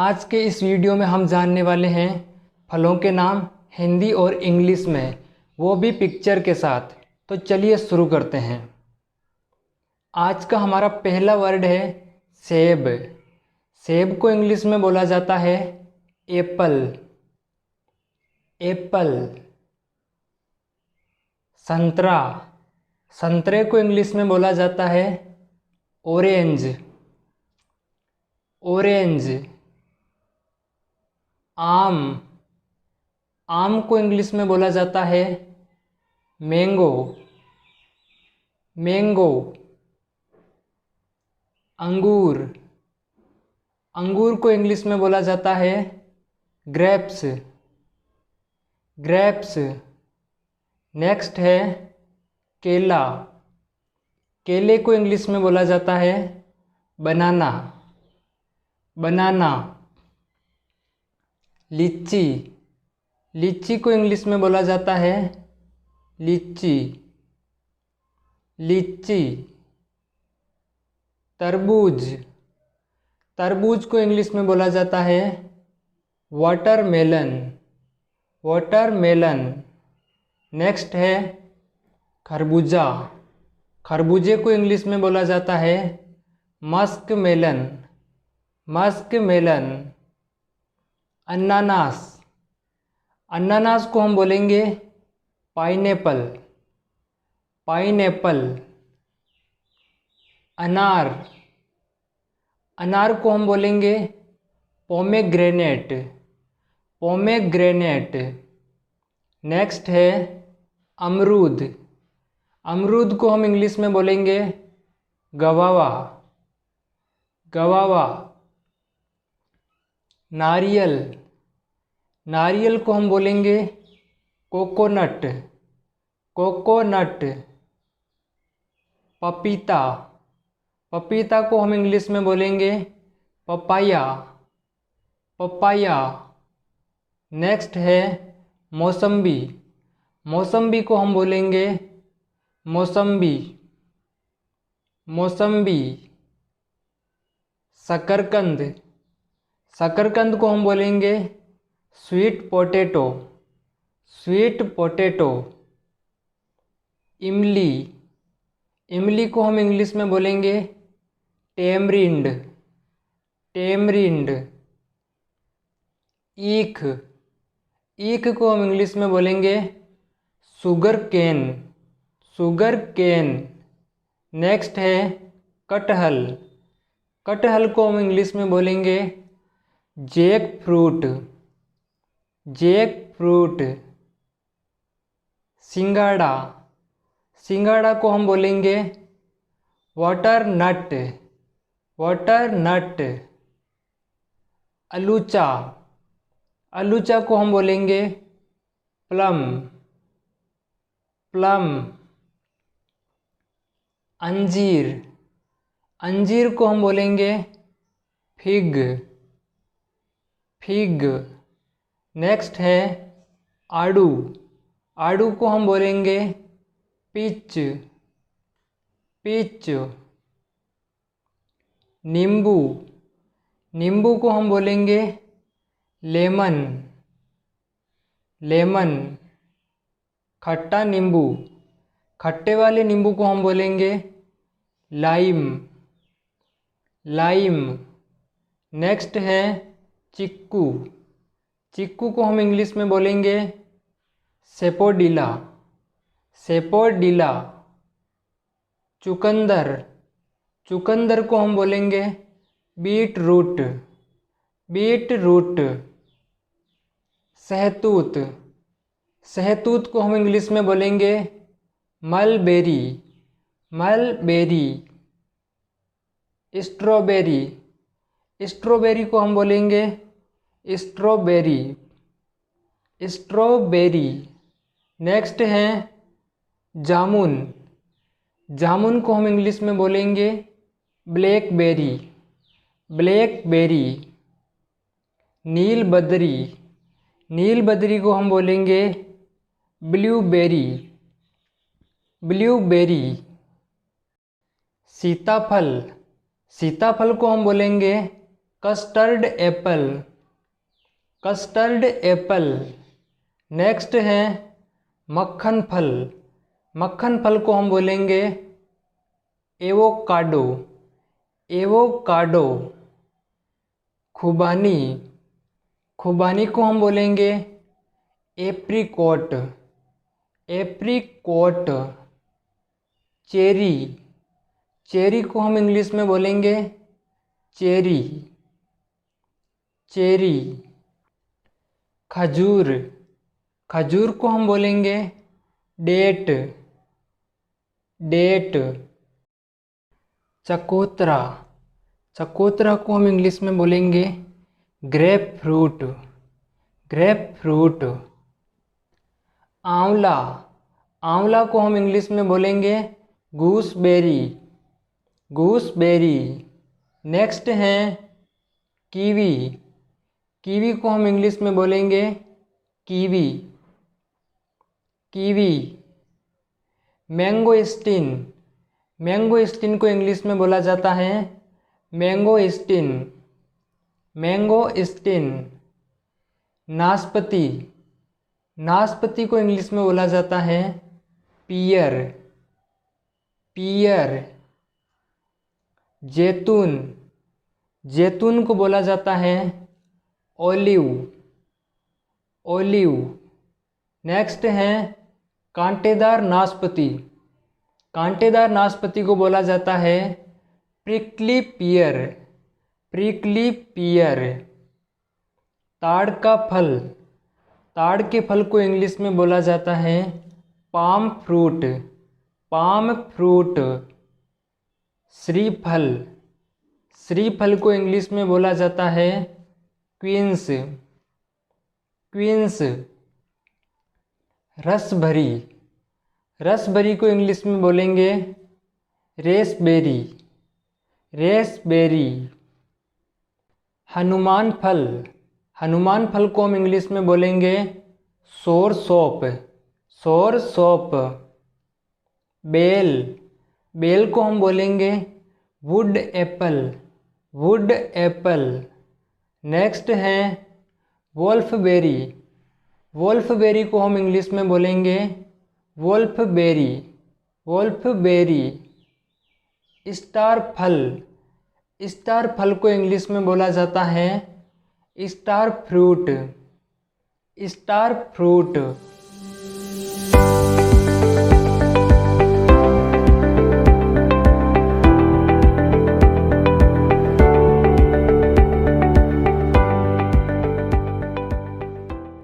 आज के इस वीडियो में हम जानने वाले हैं फलों के नाम हिंदी और इंग्लिश में, वो भी पिक्चर के साथ। तो चलिए शुरू करते हैं। आज का हमारा पहला वर्ड है सेब। सेब को इंग्लिश में बोला जाता है एप्पल। एप्पल। संतरा। संतरे को इंग्लिश में बोला जाता है ऑरेंज। ऑरेंज। आम। आम को इंग्लिश में बोला जाता है मैंगो। मैंगो। अंगूर। अंगूर को इंग्लिश में बोला जाता है ग्रेप्स। ग्रेप्स। नेक्स्ट है केला। केले को इंग्लिश में बोला जाता है बनाना। बनाना। लीची। लीची को इंग्लिश में बोला जाता है लीची। लीची। तरबूज। तरबूज को इंग्लिश में बोला जाता है वाटरमेलन। वाटरमेलन। नेक्स्ट है खरबूजा। खरबूजे को इंग्लिश में बोला जाता है मस्क मेलन। Musk melon. अनानास। अनानास को हम बोलेंगे पाइनएप्पल। पाइनएप्पल। अनार। अनार को हम बोलेंगे पोमेग्रेनेट। पोमेग्रेनेट। नेक्स्ट है अमरूद। अमरूद को हम इंग्लिश में बोलेंगे गवावा। गवावा। नारियल। नारियल को हम बोलेंगे कोकोनट। कोकोनट। पपीता। पपीता को हम इंग्लिश में बोलेंगे पपाया। पपाया। नेक्स्ट है मौसम्बी। मौसम्बी को हम बोलेंगे मौसम्बी। मौसम्बी। शकरकंद। शकरकंद को हम बोलेंगे स्वीट पोटैटो। Sweet potato. इमली। इमली को हम इंग्लिश में बोलेंगे टेमरिंड। टेमरिंड। ईख। ईख को हम इंग्लिश में बोलेंगे sugarcane. Sugarcane. Next है कटहल। कटहल को हम इंग्लिश में बोलेंगे जैक फ्रूट। Jackfruit. सिंगाड़ा। सिंगाड़ा को हम बोलेंगे वाटर नट। वाटर नट। अलूचा। अलूचा को हम बोलेंगे प्लम। प्लम। अंजीर। अंजीर को हम बोलेंगे फिग। फिग। नेक्स्ट है आड़ू। आड़ू को हम बोलेंगे पीच। पीच। नींबू। नींबू को हम बोलेंगे लेमन। लेमन। खट्टा नींबू। खट्टे वाले नींबू को हम बोलेंगे लाइम। लाइम। नेक्स्ट है चिक्कू। चिक्कू को हम इंग्लिश में बोलेंगे सेपोडिला। सेपोडिला। चुकंदर। चुकंदर को हम बोलेंगे बीट रूट। Beet root. सहतूत। सहतूत को हम इंग्लिश में बोलेंगे मलबेरी। मलबेरी। स्ट्रॉबेरी। स्ट्रॉबेरी को हम बोलेंगे स्ट्रॉबेरी। स्ट्रॉबेरी। नेक्स्ट है जामुन। जामुन को हम इंग्लिश में बोलेंगे ब्लैकबेरी। ब्लैकबेरी। नीलबदरी। नीलबदरी को हम बोलेंगे ब्लूबेरी। ब्लूबेरी। सीताफल। सीताफल को हम बोलेंगे custard Apple, custard Apple. Next है मक्खन फल, मक्खन फल को हम बोलेंगे एवोकाडो, एवोकाडो। खुबानी, खुबानी को हम बोलेंगे एप्रिकॉट, एप्रिकॉट। चेरी, चेरी को हम इंग्लिश में बोलेंगे चेरी, चेरी। खजूर, खजूर को हम बोलेंगे डेट, डेट। चकोतरा, चकोतरा को हम इंग्लिश में बोलेंगे ग्रेप फ्रूट, ग्रेप फ्रूट। आंवला, आंवला को हम इंग्लिश में बोलेंगे गूसबेरी, गूसबेरी। नेक्स्ट है कीवी, कीवी को हम इंग्लिश में बोलेंगे कीवी, कीवी। मैंगोस्टीन, मैंगोस्टीन को इंग्लिश में बोला जाता है मैंगोस्टीन, मैंगोस्टीन। नाशपाती, नाशपाती को इंग्लिश में बोला जाता है पियर, पियर। जैतून, जैतून को बोला जाता है ओलिव, ओलिव। नेक्स्ट है कांटेदार नाशपाती, कांटेदार नाशपाती को बोला जाता है प्रिकली पियर, प्रिकली पियर। ताड़ का फल, ताड़ के फल को इंग्लिश में बोला जाता है पाम फ्रूट, पाम फ्रूट। श्रीफल, श्रीफल को इंग्लिश में बोला जाता है क्वींस, क्वींस। रसभरी, रसभरी को इंग्लिश में बोलेंगे रेसबेरी, रेसबेरी। हनुमान फल, हनुमान फल को हम इंग्लिश में बोलेंगे सोर सौप, सोर सौप। बेल, बेल को हम बोलेंगे wood apple, wood apple. Next है वोल्फबेरी, वोल्फबेरी को हम इंग्लिश में बोलेंगे वोल्फबेरी, वोल्फबेरी। स्टार फल, स्टार फल को इंग्लिश में बोला जाता है स्टार फ्रूट, स्टार फ्रूट।